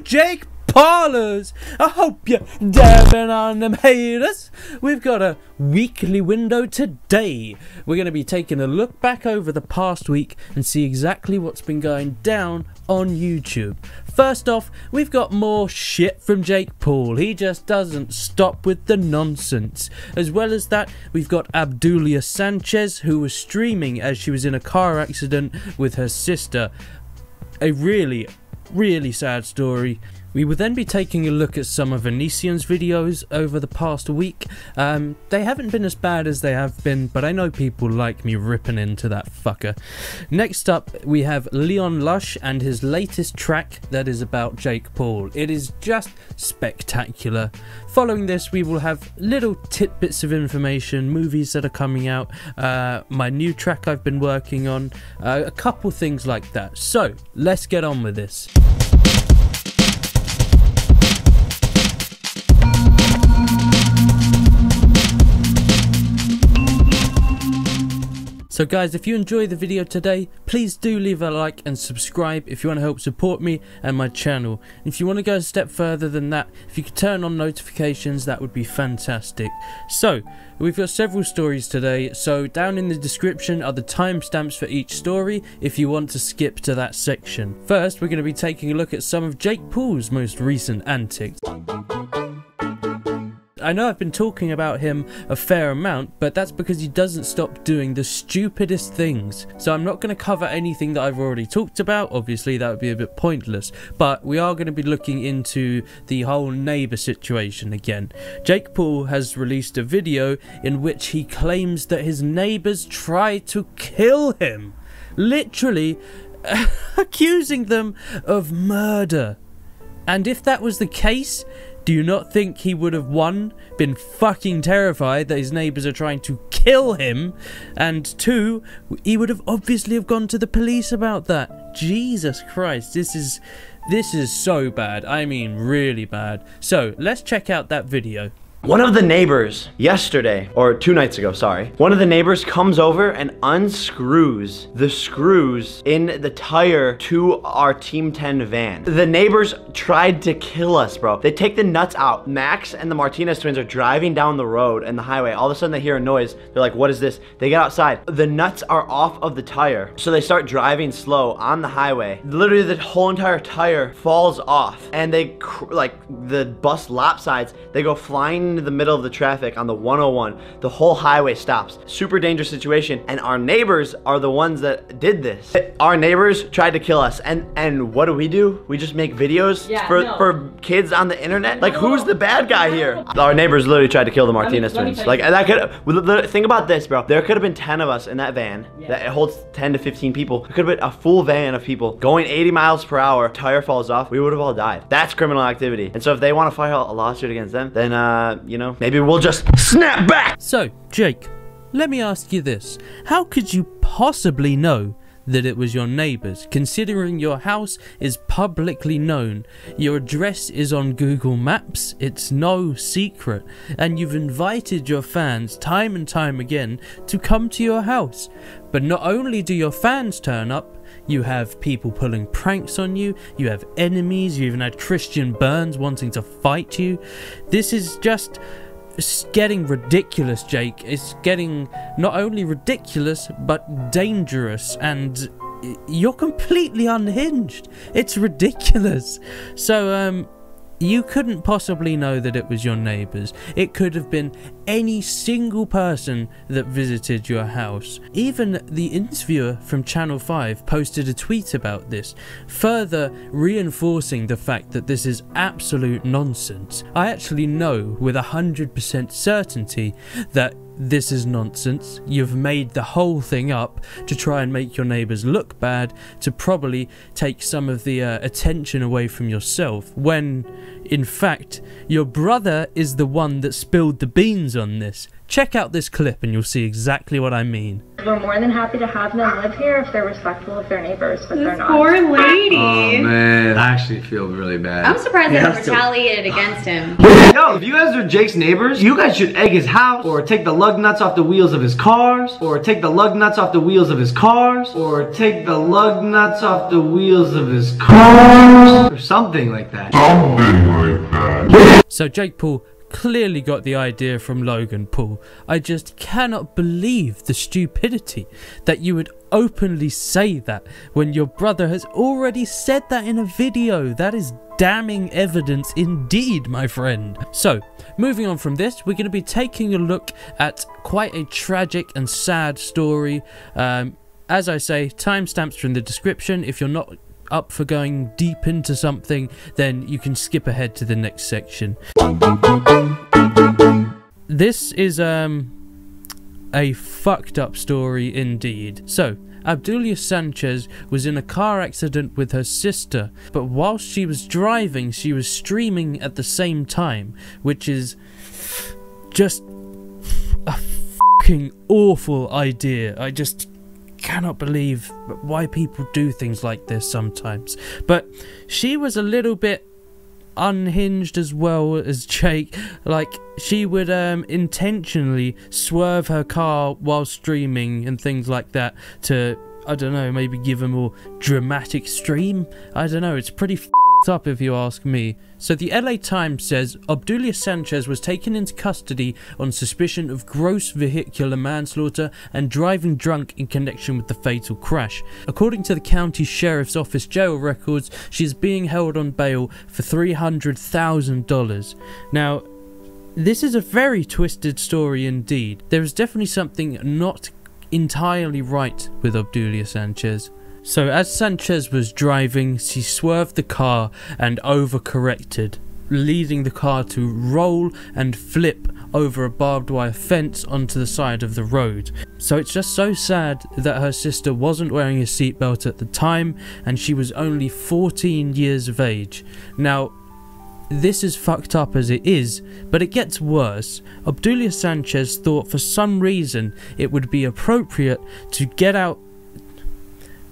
Jake Paulers! I hope you're dabbing on them haters. We've got a weekly window today. We're going to be taking a look back over the past week and see exactly what's been going down on YouTube. First off, we've got more shit from Jake Paul. He just doesn't stop with the nonsense. As well as that, we've got Obdulia Sanchez, who was streaming as she was in a car accident with her sister. A really sad story. We will then be taking a look at some of Onision's videos over the past week. They haven't been as bad as they have been, but I know people like me ripping into that fucker. Next up, we have Leon Lush and his latest track that is about Jake Paul. It is just spectacular. Following this, we will have little tidbits of information, movies that are coming out, my new track I've been working on, a couple things like that. So, let's get on with this. So guys, if you enjoy the video today, please do leave a like and subscribe if you want to help support me and my channel. If you want to go a step further than that, if you could turn on notifications, that would be fantastic. So, we've got several stories today, so down in the description are the timestamps for each story if you want to skip to that section. First, we're going to be taking a look at some of Jake Paul's most recent antics. I know I've been talking about him a fair amount, but that's because he doesn't stop doing the stupidest things. So I'm not going to cover anything that I've already talked about. Obviously, that would be a bit pointless. But we are going to be looking into the whole neighbour situation again. Jake Paul has released a video in which he claims that his neighbours tried to kill him. Literally accusing them of murder. And if that was the case, do you not think he would have, one, been fucking terrified that his neighbours are trying to kill him, and two, he would have obviously have gone to the police about that? Jesus Christ, this is so bad. I mean, really bad. So, let's check out that video. One of the neighbors yesterday, or 2 nights ago, sorry, one of the neighbors comes over and unscrews the screws in the tire to our Team 10 van. The neighbors tried to kill us, bro. They take the nuts out. Max and the Martinez twins are driving down the road and the highway. All of a sudden they hear a noise. They're like, what is this? They get outside. The nuts are off of the tire. So they start driving slow on the highway. Literally the whole entire tire falls off and they, like, the bus lopsides, they go flying into the middle of the traffic on the 101. The whole highway stops. Super dangerous situation, and our neighbors are the ones that did this. Our neighbors tried to kill us, and what do? We just make videos for kids on the internet? Like, who's the bad guy here? Our neighbors literally tried to kill the Martinez twins. Like, that could, think about this, bro. There could have been 10 of us in that van that holds 10 to 15 people. It could have been a full van of people going 80 miles per hour. Tire falls off. We would have all died. That's criminal activity. And so if they want to file a lawsuit against them, then, you know, maybe we'll just snap back. So, Jake, let me ask you this. How could you possibly know that it was your neighbours, considering your house is publicly known, your address is on Google Maps, it's no secret, and you've invited your fans time and time again to come to your house? But not only do your fans turn up, you have people pulling pranks on you, you have enemies, you even had Christian Burns wanting to fight you. This is just... it's getting ridiculous, Jake. It's getting not only ridiculous, but dangerous, and you're completely unhinged. It's ridiculous. So, you couldn't possibly know that it was your neighbours. It could have been any single person that visited your house. Even the interviewer from Channel 5 posted a tweet about this, further reinforcing the fact that this is absolute nonsense. I actually know with 100% certainty that this is nonsense. You've made the whole thing up to try and make your neighbours look bad, to probably take some of the attention away from yourself, when in fact your brother is the one that spilled the beans on this. Check out this clip and you'll see exactly what I mean. We're more than happy to have them live here if they're respectful of their neighbors, but they're not. Poor lady. Oh man, I actually feel really bad. I'm surprised they haven't retaliated against him. Yo, if you guys are Jake's neighbors, you guys should egg his house, or take the lug nuts off the wheels of his cars, or take the lug nuts off the wheels of his cars, or take the lug nuts off the wheels of his cars, or something like that. So Jake Paul clearly got the idea from Logan Paul. I just cannot believe the stupidity that you would openly say that when your brother has already said that in a video. That is damning evidence indeed, my friend. So, moving on from this, we're going to be taking a look at quite a tragic and sad story. As I say, timestamps are in the description. If you're not up for going deep into something, then you can skip ahead to the next section. This is a fucked up story indeed. So, Obdulia Sanchez was in a car accident with her sister, but whilst she was driving, she was streaming at the same time, which is just a fucking awful idea. I just cannot believe why people do things like this sometimes. But she was a little bit unhinged as well as Jake. Like, she would intentionally swerve her car while streaming and things like that to, I don't know, maybe give a more dramatic stream. I don't know, it's pretty up if you ask me. So the LA Times says Obdulia Sanchez was taken into custody on suspicion of gross vehicular manslaughter and driving drunk in connection with the fatal crash. According to the county sheriff's office jail records, she is being held on bail for $300,000. Now, this is a very twisted story indeed. There is definitely something not entirely right with Obdulia Sanchez. So as Sanchez was driving, she swerved the car and overcorrected, leading the car to roll and flip over a barbed wire fence onto the side of the road. So it's just so sad that her sister wasn't wearing a seatbelt at the time and she was only 14 years of age. Now, this is fucked up as it is, but it gets worse. Obdulia Sanchez thought for some reason it would be appropriate to get out.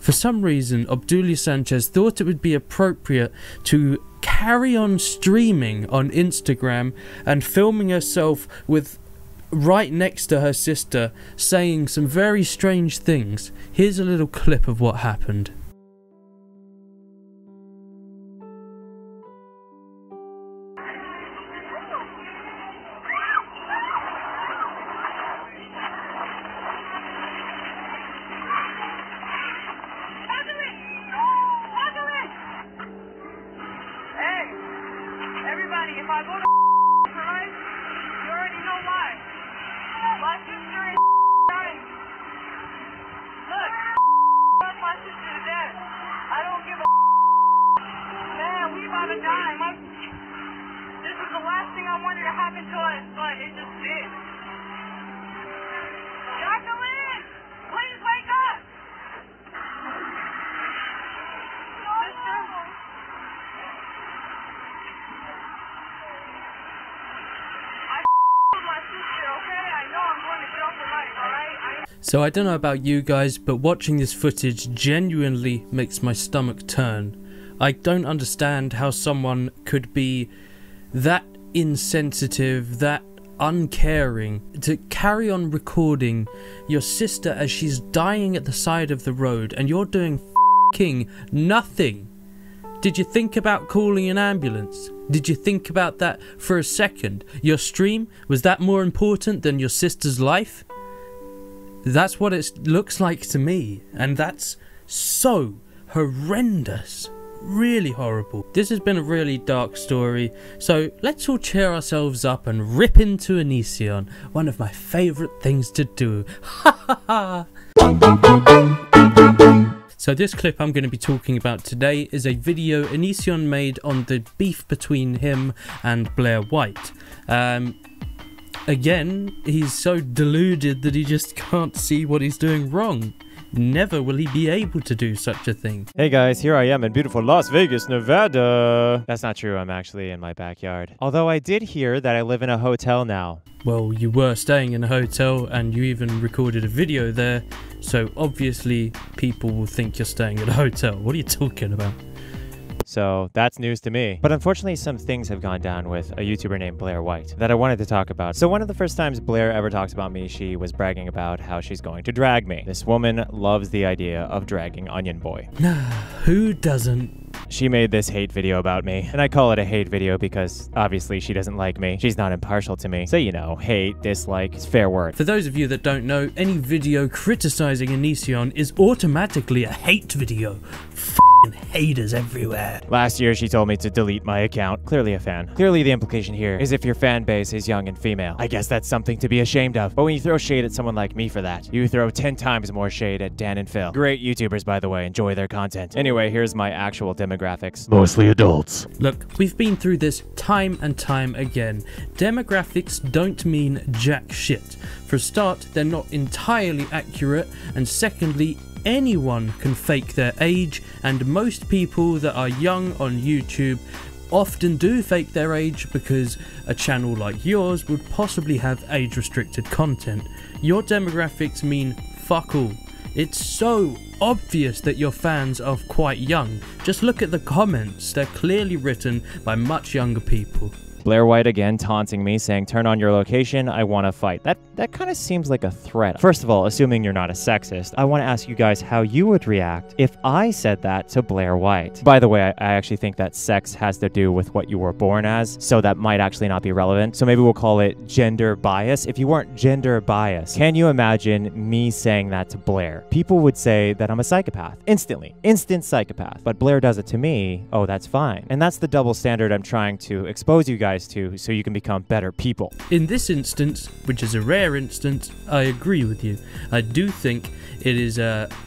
For some reason, Obdulia Sanchez thought it would be appropriate to carry on streaming on Instagram and filming herself with right next to her sister saying some very strange things. Here's a little clip of what happened. If I go to tonight, you already know why. My sister is dying. Look, fuck my sister to death. I don't give a man, we about to die. This is the last thing I wanted to happen to us, but it just did. Jacqueline, please wake up. So I don't know about you guys, but watching this footage genuinely makes my stomach turn. I don't understand how someone could be that insensitive, that uncaring, to carry on recording your sister as she's dying at the side of the road and you're doing f***ing nothing. Did you think about calling an ambulance? Did you think about that for a second? Your stream, was that more important than your sister's life? That's what it looks like to me, and that's so horrendous. Really horrible. This has been a really dark story, so let's all cheer ourselves up and rip into Onision, one of my favourite things to do. Ha ha ha! So this clip I'm going to be talking about today is a video Onision made on the beef between him and Blair White. Again, he's so deluded that he just can't see what he's doing wrong. Never will he be able to do such a thing. Hey guys, here I am in beautiful Las Vegas, Nevada. That's not true, I'm actually in my backyard. Although I did hear that I live in a hotel now. Well, you were staying in a hotel and you even recorded a video there, so obviously people will think you're staying at a hotel. What are you talking about? So that's news to me. But unfortunately, some things have gone down with a YouTuber named Blair White that I wanted to talk about. So one of the first times Blair ever talks about me, she was bragging about how she's going to drag me. This woman loves the idea of dragging Onion Boy. Who doesn't? She made this hate video about me, and I call it a hate video because obviously she doesn't like me. She's not impartial to me. So, you know, hate, dislike, it's fair word. For those of you that don't know, any video criticizing Onision is automatically a hate video. F***ing haters everywhere. Last year, she told me to delete my account. Clearly a fan. Clearly the implication here is if your fan base is young and female. I guess that's something to be ashamed of. But when you throw shade at someone like me for that, you throw 10 times more shade at Dan and Phil. Great YouTubers, by the way. Enjoy their content. Anyway, here's my actual demographics. Mostly adults. Look, we've been through this time and time again. Demographics don't mean jack shit. For a start, they're not entirely accurate, and secondly, anyone can fake their age, and most people that are young on YouTube often do fake their age because a channel like yours would possibly have age-restricted content. Your demographics mean fuck all. It's so obvious that your fans are quite young. Just look at the comments, they're clearly written by much younger people. Blair White again taunting me, saying, turn on your location, I want to fight. That kind of seems like a threat. First of all, assuming you're not a sexist, I want to ask you guys how you would react if I said that to Blair White. By the way, I actually think that sex has to do with what you were born as, so that might actually not be relevant. So maybe we'll call it gender bias. If you weren't gender biased, can you imagine me saying that to Blair? People would say that I'm a psychopath. Instantly. Instant psychopath. But Blair does it to me, oh, that's fine. And that's the double standard I'm trying to expose you guys to so you can become better people. In this instance, which is a rare instance, I agree with you. I do think it is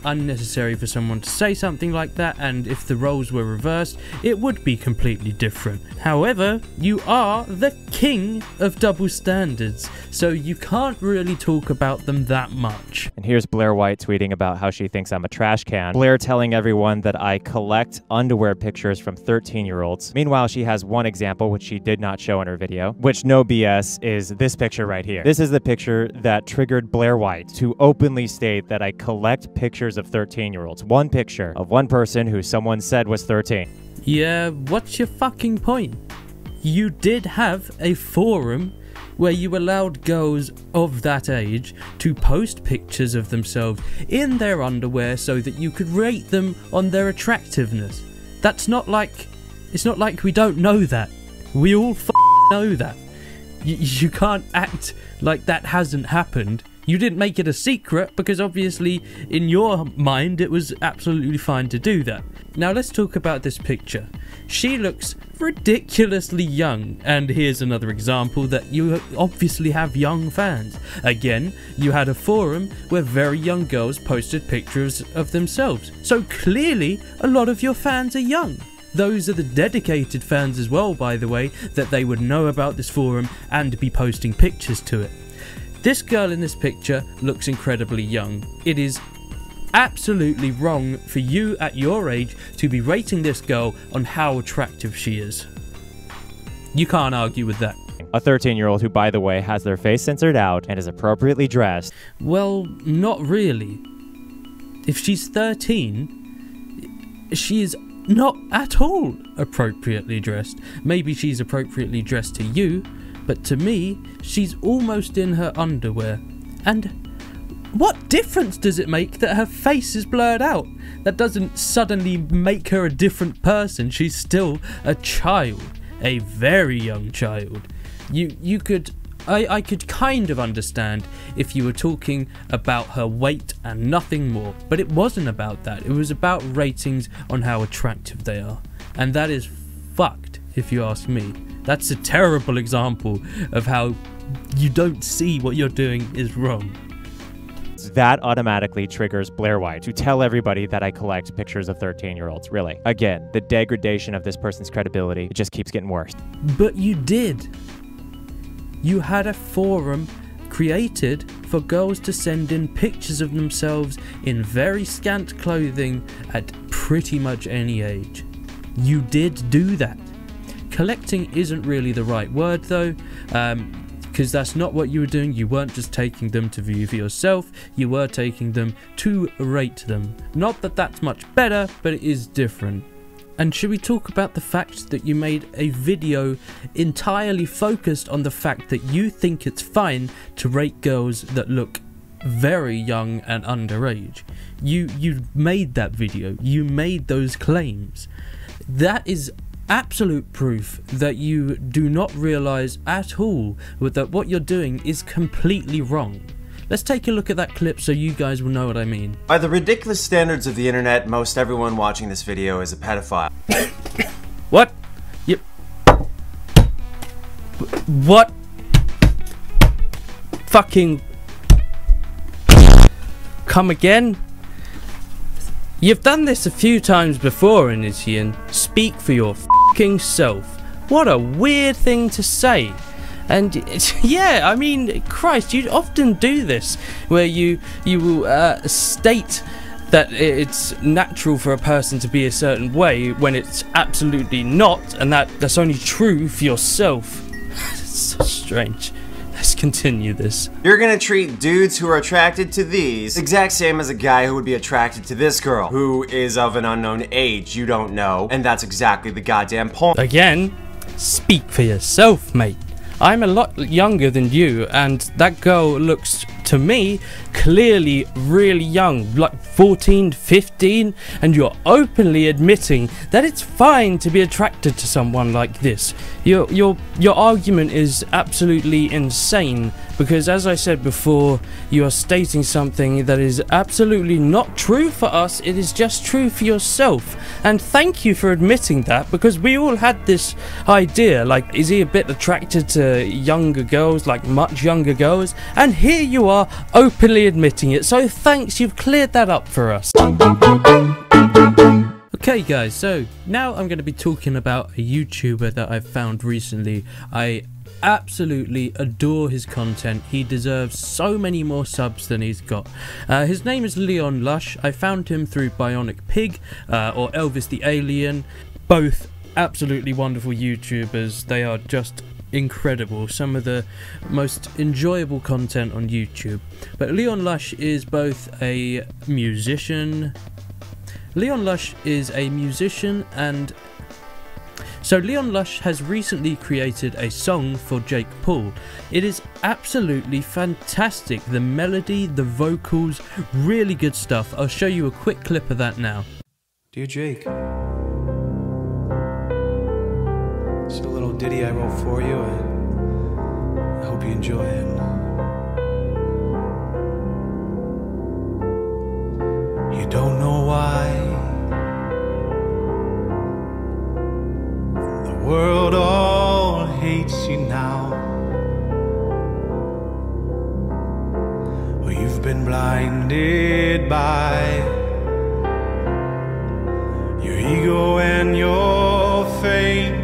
unnecessary for someone to say something like that, and if the roles were reversed, it would be completely different. However, you are the king of double standards, so you can't really talk about them that much. And here's Blair White tweeting about how she thinks I'm a trash can. Blair telling everyone that I collect underwear pictures from 13-year-olds. Meanwhile, she has one example, which she did not show in her video, which no BS is this picture right here. This is the picture that triggered Blair White to openly state that I collect pictures of 13-year-olds. One picture of one person who someone said was 13. Yeah, what's your fucking point? You did have a forum where you allowed girls of that age to post pictures of themselves in their underwear so that you could rate them on their attractiveness. It's not like we don't know that. We all know that. You can't act like that hasn't happened. You didn't make it a secret because obviously in your mind it was absolutely fine to do that. Now let's talk about this picture. She looks ridiculously young, and here's another example that you obviously have young fans. Again, you had a forum where very young girls posted pictures of themselves, so clearly a lot of your fans are young. Those are the dedicated fans as well, by the way, that they would know about this forum and be posting pictures to it. This girl in this picture looks incredibly young. It is absolutely wrong for you at your age to be rating this girl on how attractive she is. You can't argue with that. A 13-year-old who, by the way, has their face censored out and is appropriately dressed. Well, not really. If she's 13, she is not at all appropriately dressed. Maybe she's appropriately dressed to you, but to me, she's almost in her underwear. And what difference does it make that her face is blurred out? That doesn't suddenly make her a different person. She's still a child, a very young child. I could kind of understand if you were talking about her weight and nothing more, but it wasn't about that. It was about ratings on how attractive they are, and that is fucked if you ask me. That's a terrible example of how you don't see what you're doing is wrong. That automatically triggers Blair White to tell everybody that I collect pictures of 13-year-olds. Really. Again, the degradation of this person's credibility, it just keeps getting worse. But you did. You had a forum created for girls to send in pictures of themselves in very scant clothing at pretty much any age. You did do that. Collecting isn't really the right word though, because that's not what you were doing. You weren't just taking them to view for yourself, you were taking them to rate them. Not that that's much better, but it is different. And should we talk about the fact that you made a video entirely focused on the fact that you think it's fine to rate girls that look very young and underage? You made that video, you made those claims. That is absolute proof that you do not realise at all that what you're doing is completely wrong. Let's take a look at that clip so you guys will know what I mean. By the ridiculous standards of the internet, most everyone watching this video is a pedophile. What? Yep. What? Fucking... Come again? You've done this a few times before, Onision. Speak for your fucking self. What a weird thing to say. And yeah, I mean, Christ, you often do this, where you will state that it's natural for a person to be a certain way when it's absolutely not, and that's only true for yourself. It's so strange. Let's continue this. You're gonna treat dudes who are attracted to these exact same as a guy who would be attracted to this girl, who is of an unknown age you don't know, and that's exactly the goddamn point. Again, speak for yourself, mate. I'm a lot younger than you, and that girl looks, to me, clearly really young, like 14, 15, and you're openly admitting that it's fine to be attracted to someone like this. Your argument is absolutely insane, because as I said before, you are stating something that is absolutely not true for us, it is just true for yourself. And thank you for admitting that, because we all had this idea, like, is he a bit attracted to younger girls, like much younger girls? And here you are openly admitting it, so thanks, you've cleared that up for us. Okay guys, so now I'm going to be talking about a YouTuber that I've found recently. I absolutely adore his content. He deserves so many more subs than he's got. His name is Leon Lush. I found him through Bionic Pig or Elvis the Alien. Both absolutely wonderful YouTubers. They are just incredible, some of the most enjoyable content on YouTube. But Leon Lush is both a musician. And so Leon Lush has recently created a song for Jake Paul. It is absolutely fantastic. The melody, the vocals, really good stuff. I'll show you a quick clip of that now. Dear Jake, it's a little ditty I wrote for you, and I hope you enjoy it. You don't know why the world all hates you now. Well, you've been blinded by your ego and your fame.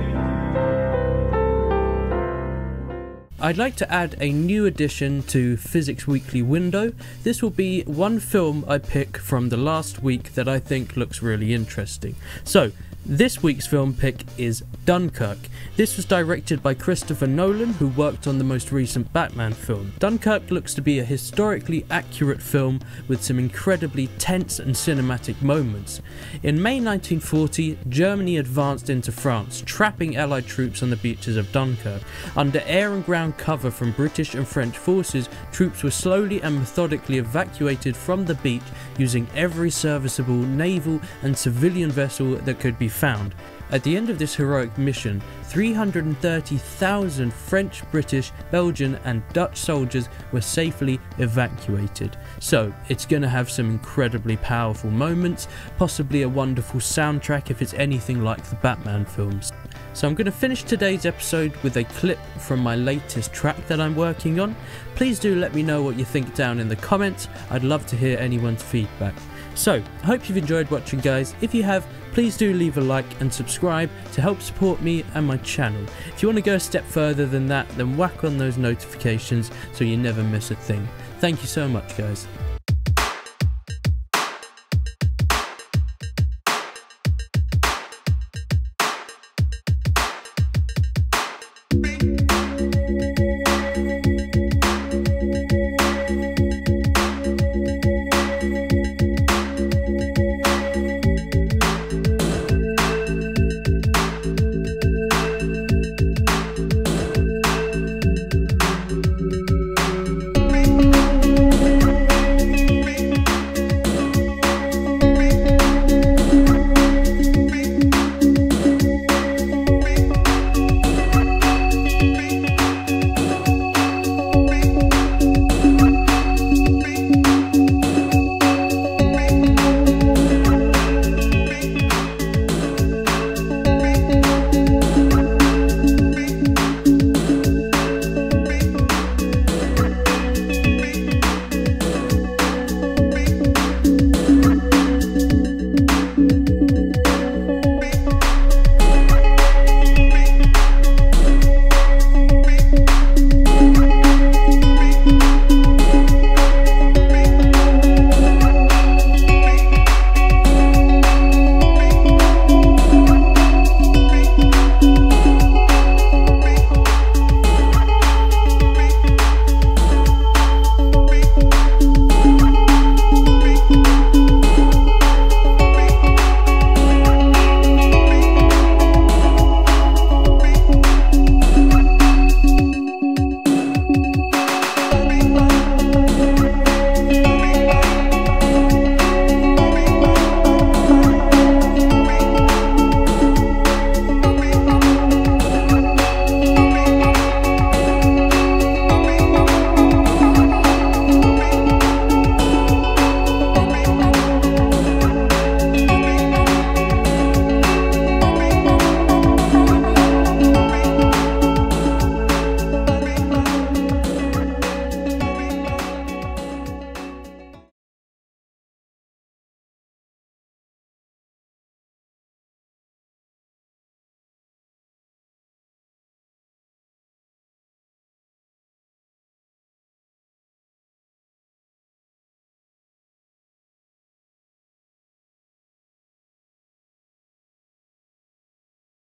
I'd like to add a new addition to Physic's weekly window. This will be one film I pick from the last week that I think looks really interesting. So, this week's film pick is Dunkirk. This was directed by Christopher Nolan, who worked on the most recent Batman film. Dunkirk looks to be a historically accurate film with some incredibly tense and cinematic moments. In May 1940, Germany advanced into France, trapping Allied troops on the beaches of Dunkirk. Under air and ground cover from British and French forces, troops were slowly and methodically evacuated from the beach using every serviceable naval and civilian vessel that could be found. At the end of this heroic mission, 330,000 French, British, Belgian and Dutch soldiers were safely evacuated. So it's going to have some incredibly powerful moments, possibly a wonderful soundtrack if it's anything like the Batman films. So I'm going to finish today's episode with a clip from my latest track that I'm working on. Please do let me know what you think down in the comments. I'd love to hear anyone's feedback. So, I hope you've enjoyed watching, guys. If you have, please do leave a like and subscribe to help support me and my channel. If you want to go a step further than that, then whack on those notifications so you never miss a thing. Thank you so much, guys.